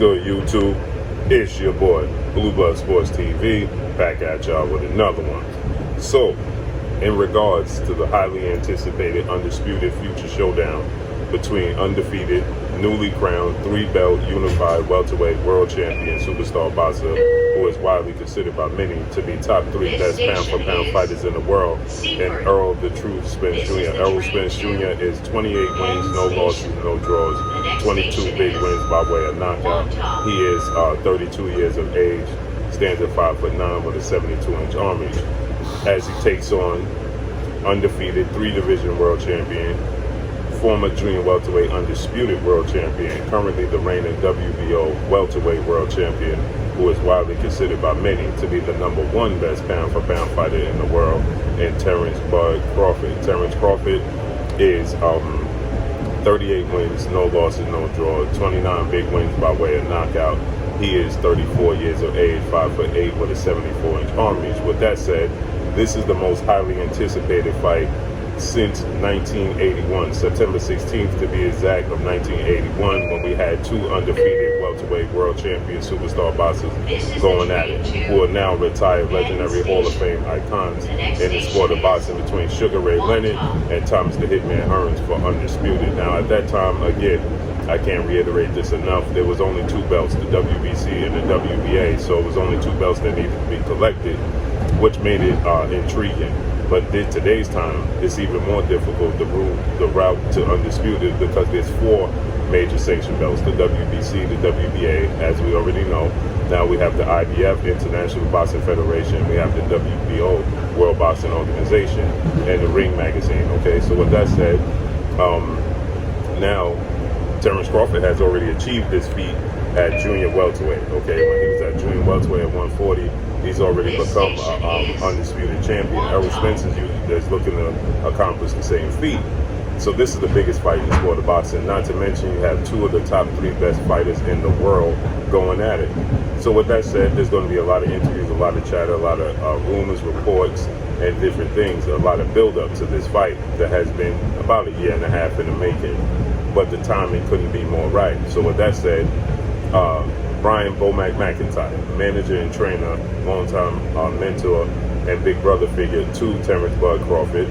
Good YouTube, it's your boy Blue Blood Sports TV back at y'all with another one. So, in regards to the highly anticipated undisputed future showdown between undefeated, newly crowned 3-belt unified welterweight world champion superstar boxer, who is widely considered by many to be top 3 best pound-for-pound fighters in the world, and Errol the Truth Spence Jr. Errol Spence Jr. is 28 wins, no losses, no draws, 22 big wins by way of knockout. He is 32 years of age, stands at 5'9" with a 72-inch arm reach, as he takes on undefeated 3-division world champion, former junior welterweight undisputed world champion, currently the reigning WBO welterweight world champion, who is widely considered by many to be the #1 best pound-for-pound fighter in the world, and Terence Crawford. Terence Crawford is 38 wins, no losses, no draws, 29 big wins by way of knockout. He is 34 years of age, 5'8" with a 74-inch arm reach. With that said, this is the most highly anticipated fight since 1981, September 16th to be exact, of 1981, when we had 2 undefeated welterweight world champion superstar boxers going at it, who are now retired legendary Hall of Fame icons in the sport of boxing, between Sugar Ray Leonard and Thomas the Hitman Hearns for undisputed. Now at that time, again, I can't reiterate this enough, there was only 2 belts, the WBC and the WBA, so it was only 2 belts that needed to be collected, which made it intriguing. But today's time, it's even more difficult to rule the route to undisputed, because there's 4 major sanction belts, the WBC, the WBA, as we already know. Now we have the IBF, International Boxing Federation, we have the WBO, World Boxing Organization, and the Ring Magazine, okay? So with that said, now Terence Crawford has already achieved this feat at junior welterweight, okay? When he was at junior welterweight at 140, he's already become undisputed champion. Errol Spence is looking to accomplish the same feat. So this is the biggest fight in the sport of boxing. Not to mention, you have 2 of the top 3 best fighters in the world going at it. So with that said, there's going to be a lot of interviews, a lot of chatter, a lot of rumors, reports, and different things. A lot of build-up to this fight that has been about a year and a half in the making. But the timing couldn't be more right. So with that said, Brian Bomac McIntyre, manager and trainer, longtime mentor and big brother figure to Terence Bud Crawford,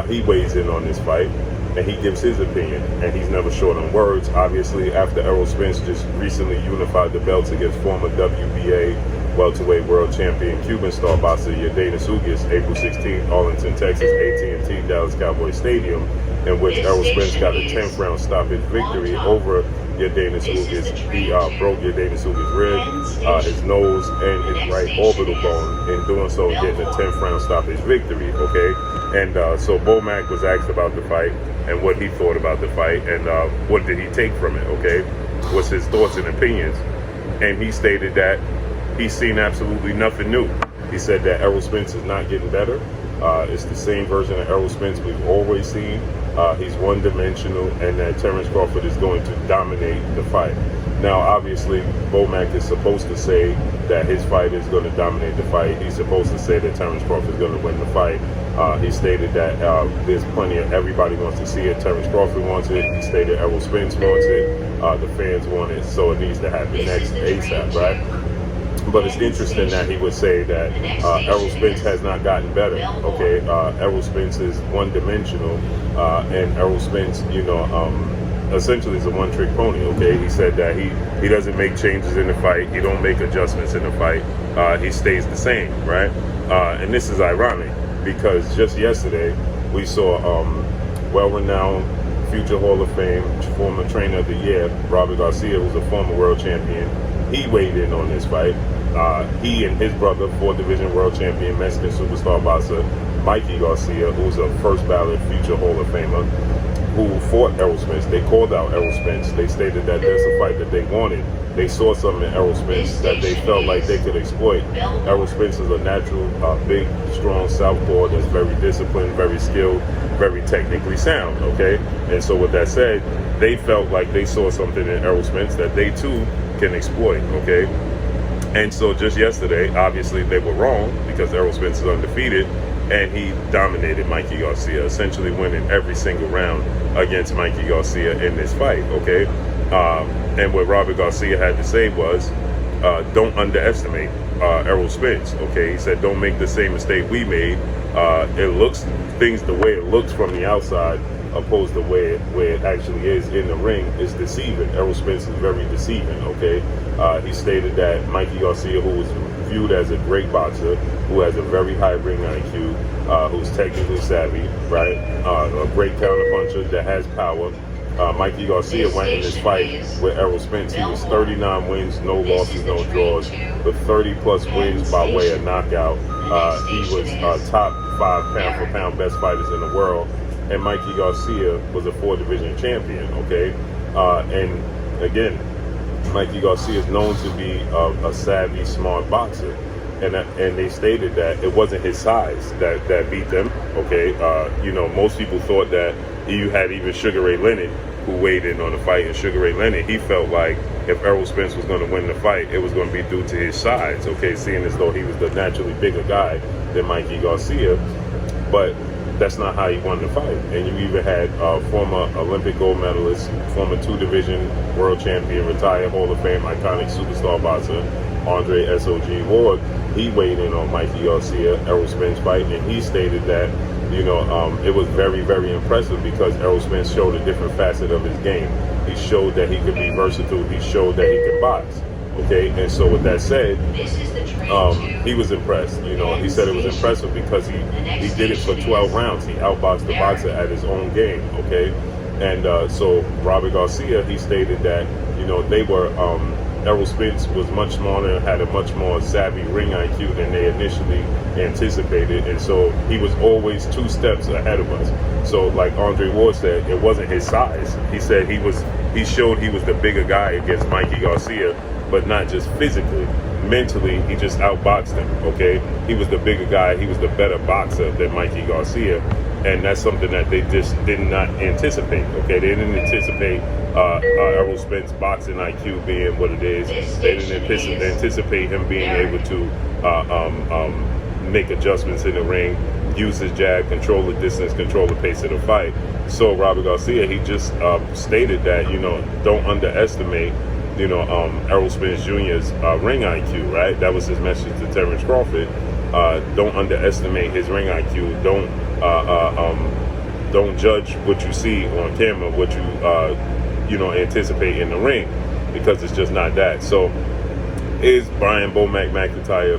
he weighs in on this fight and he gives his opinion, and he's never short on words. Obviously, after Errol Spence just recently unified the belts against former WBA welterweight world champion Cuban star boxer Yordenis Ugas, April 16th, Arlington, Texas, AT&T Dallas Cowboys Stadium, in which Errol Spence got a 10th round stoppage victory over Yordenis Ugas. He broke Yordenis Ugas' rib, his nose, and his right orbital bone, in doing so getting a 10th round stoppage victory, okay? And so Bomac was asked about the fight and what he thought about the fight, and what did he take from it, okay? What's his thoughts and opinions? And he stated that he's seen absolutely nothing new. He said that Errol Spence is not getting better. It's the same version of Errol Spence we've always seen. He's one-dimensional, and that Terence Crawford is going to dominate the fight. Now, obviously, Bomac is supposed to say that his fight is going to dominate the fight. He's supposed to say that Terence Crawford is going to win the fight. He stated that there's plenty of, everybody wants to see it. Terence Crawford wants it. He stated Errol Spence wants it. The fans want it, so it needs to happen next ASAP, right? But it's interesting that he would say that Errol Spence has not gotten better, okay? Errol Spence is one-dimensional, and Errol Spence, essentially is a one-trick pony, okay? He said that he doesn't make changes in the fight. He don't make adjustments in the fight. He stays the same, right? And this is ironic, because just yesterday we saw well-renowned future Hall of Fame former trainer of the year, Robert Garcia, who's a former world champion. He weighed in on this fight. He and his brother, 4th-division world champion, Mexican superstar boxer Mikey Garcia, who's a first ballot future Hall of Famer, who fought Errol Spence. They called out Errol Spence. They stated that there's a fight that they wanted. They saw something in Errol Spence that they felt like they could exploit. Errol Spence is a natural, big, strong southpaw that's very disciplined, very skilled, very technically sound, okay? And so with that said, they felt like they saw something in Errol Spence that they too can exploit, okay? And so just yesterday, obviously they were wrong, because Errol Spence is undefeated. and he dominated Mikey Garcia, essentially winning every single round against Mikey Garcia in this fight, okay? And what Robert Garcia had to say was, don't underestimate Errol Spence, okay? He said, don't make the same mistake we made. It looks, things the way it looks from the outside, opposed to where it actually is in the ring, is deceiving. Errol Spence is very deceiving, okay? He stated that Mikey Garcia, who was viewed as a great boxer, who has a very high ring IQ, who's technically savvy, right? A great counterpuncher that has power. Mikey Garcia went in this fight with Errol Spence. He was 39 wins, no losses, no draws, with 30 plus wins by way of knockout. He was top 5 pound for pound best fighters in the world. And Mikey Garcia was a 4-division champion, okay? And again, Mikey Garcia is known to be a savvy, smart boxer. And they stated that it wasn't his size that beat them, okay? You know, most people thought that you had even Sugar Ray Leonard, who weighed in on the fight, and Sugar Ray Leonard, he felt like if Errol Spence was going to win the fight, it was going to be due to his size, okay? Seeing as though he was the naturally bigger guy than Mikey Garcia. But that's not how he won the fight. And you even had former Olympic gold medalist, former 2-division world champion, retired Hall of Fame, iconic superstar boxer, Andre S.O.G. Ward. He weighed in on Mikey Garcia, Errol Spence fight, and he stated that, you know, it was very, very impressive because Errol Spence showed a different facet of his game. He showed that he could be versatile. He showed that he could box. Okay, and so with that said, he was impressed. You know, he said it was impressive because he did it for 12 rounds. He outboxed the boxer at his own game. Okay, and so Robert Garcia, he stated that, you know, they were Errol Spence was much smaller, had a much more savvy ring IQ than they initially anticipated, and so he was always 2 steps ahead of us. So like Andre Ward said, it wasn't his size. He said he showed he was the bigger guy against Mikey Garcia, but not just physically. Mentally, he just outboxed him, okay? He was the bigger guy. He was the better boxer than Mikey Garcia, and that's something that they just did not anticipate, okay? They didn't anticipate Errol Spence boxing IQ being what it is. They didn't anticipate him being able to make adjustments in the ring, use his jab, control the distance, control the pace of the fight. So Robert Garcia, he just stated that, you know, don't underestimate, you know, Errol Spence Jr.'s ring IQ, right? That was his message to Terence Crawford. Don't underestimate his ring IQ. Don't judge what you see on camera, what you know, anticipate in the ring, because it's just not that. So is Brian Bomac McIntyre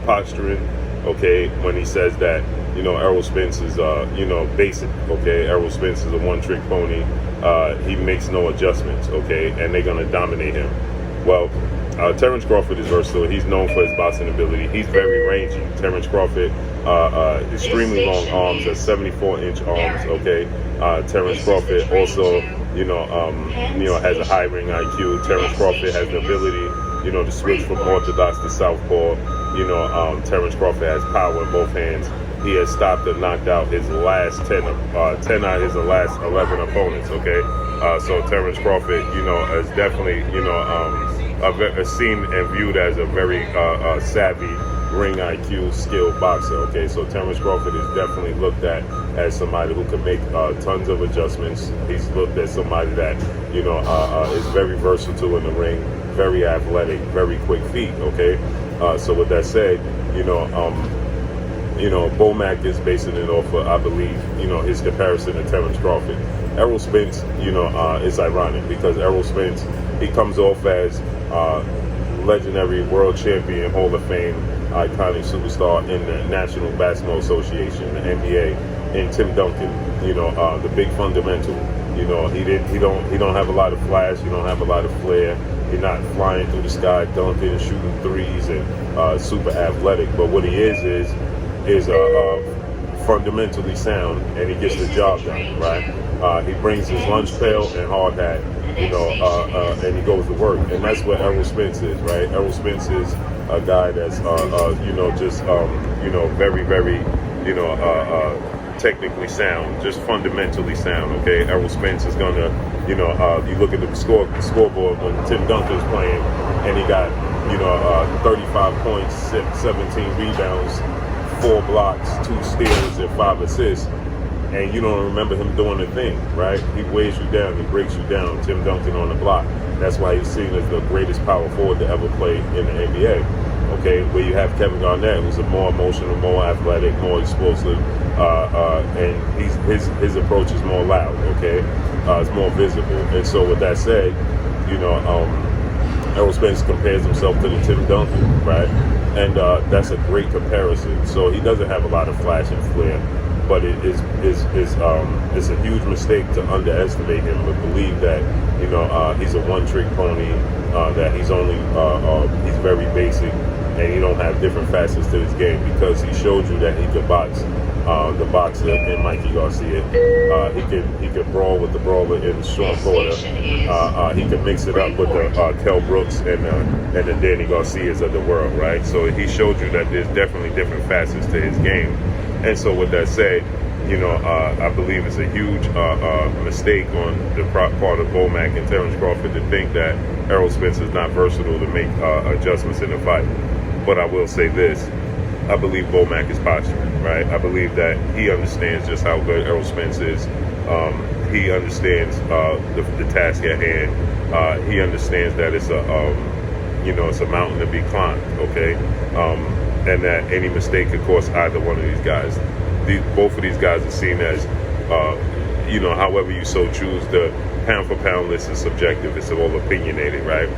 posturing, okay, when he says that, you know, Errol Spence is, you know, basic, okay? Errol Spence is a one-trick pony. He makes no adjustments, okay? And they're going to dominate him. Well, Terence Crawford is versatile. He's known for his boxing ability. He's very rangy. Terence Crawford, extremely long arms, has 74-inch arms, okay? Terence Crawford also, you know, has a high ring IQ. Terence Crawford has the ability, you know, to switch from orthodox to southpaw. You know, Terence Crawford has power in both hands. He has stopped and knocked out his last 10 out of his last 11 opponents, okay? So Terence Crawford, you know, is definitely, you know, seen and viewed as a very savvy ring IQ skilled boxer, okay? So Terence Crawford is definitely looked at as somebody who can make tons of adjustments. He's looked at somebody that, you know, is very versatile in the ring, very athletic, very quick feet, okay? So with that said, you know, Bomac is basing it off of, I believe, you know, his comparison to Terence Crawford. Errol Spence, you know, it's ironic because Errol Spence, he comes off as legendary world champion, Hall of Fame, iconic superstar in the National Basketball Association, the NBA, and Tim Duncan, you know, the big fundamental. You know, he don't have a lot of flash, he don't have a lot of flair. He's not flying through the sky, dunking and shooting threes and super athletic. But what he is fundamentally sound, and he gets the job done, right? He brings his lunch pail and hard hat, you know, and he goes to work. And that's what Errol Spence is, right? Errol Spence is a guy that's, you know, just, you know, very, very, you know, technically sound, just fundamentally sound, okay? Errol Spence is gonna, you know, you look at the scoreboard when Tim Duncan's playing, and he got, you know, 35 points, 17 rebounds, 4 blocks, 2 steals, and 5 assists, and you don't remember him doing a thing, right? He weighs you down, he breaks you down. Tim Duncan on the block. That's why he's seen as the greatest power forward to ever play in the NBA. Okay, where you have Kevin Garnett, who's a more emotional, more athletic, more explosive, and his approach is more loud. Okay, it's more visible. And so, with that said, you know, Errol Spence compares himself to the Tim Duncan, right? And that's a great comparison. So he doesn't have a lot of flash and flair, but it's a huge mistake to underestimate him, but believe that, you know, he's a one-trick pony, that he's very basic, and he don't have different facets to his game, because he showed you that he could box. The boxer in Mikey Garcia. He could brawl with the brawler in Sean Porter. He could mix it up with the Kell Brooks and the Danny Garcias of the world, right? So he showed you that there's definitely different facets to his game. And so with that said, you know, I believe it's a huge mistake on the part of Bomac and Terence Crawford to think that Errol Spence is not versatile to make adjustments in the fight. But I will say this. I believe Bomac is posturing, right? I believe that he understands just how good Errol Spence is. He understands the task at hand. He understands that it's a mountain to be climbed, okay? And that any mistake could cost either one of these guys. Both of these guys are seen as, however you so choose. The pound for pound list is subjective. It's all opinionated, right?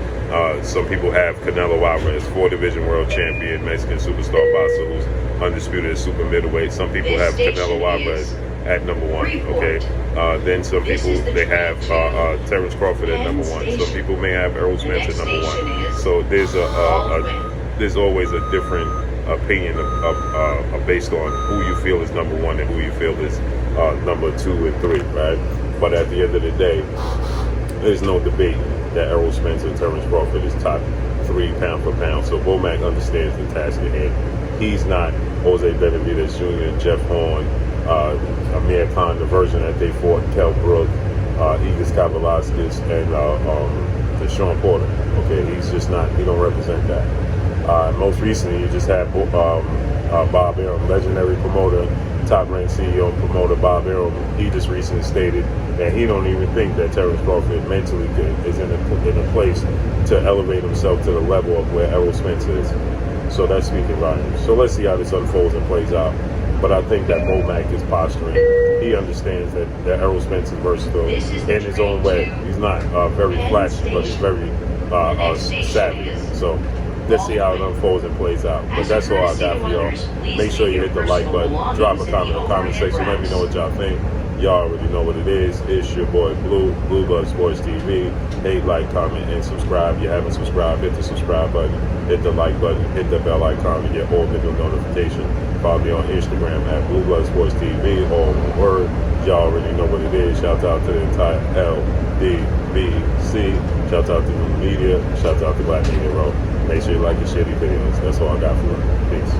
Some people have Canelo Alvarez, 4-division world champion, Mexican superstar boxer who's undisputed at super middleweight. Some people have Canelo Alvarez at number 1, okay? Then some people, they have Terence Crawford at number 1. Some people may have Errol Spence at number 1. So there's always a different opinion based on who you feel is number 1 and who you feel is number 2 and 3, right? But at the end of the day, there's no debate that Errol Spence and Terence Crawford is top 3 pound for pound. So Bomac understands the task at hand. He's not Jose Benavidez Jr., Jeff Horn, Amir Khan, the version that they fought, Kell Brook, Igor Kavalauskas, and Sean Porter. Okay, he's just not, he don't represent that. Most recently, you just had Bob Arum, legendary promoter, top-ranked CEO and promoter Bob Arum. He just recently stated that he don't even think that Terence Crawford mentally is in a place to elevate himself to the level of where Errol Spence is. So that's speaking volumes. So let's see how this unfolds and plays out. But I think that Bomac is posturing. He understands that Errol Spence is versatile in his own way. He's not very flashy, but he's very savvy. So let's see how it unfolds and plays out. But that's all I got for y'all. Make sure you hit the like button, drop a comment in the comment section, let me know what y'all think. Y'all already know what it is. It's your boy Blue Blood Sports TV. Hate, like, comment, and subscribe. If you haven't subscribed, hit the subscribe button, hit the like button, hit the bell icon to get all video notifications. Follow me on Instagram at Blue Blood Sports TV, all one word. Y'all already know what it is. Shout out to the entire LDBC. Shout out to the media. Shout out to Black Media Row. Make sure you like and share these videos. That's all I got for you. Peace.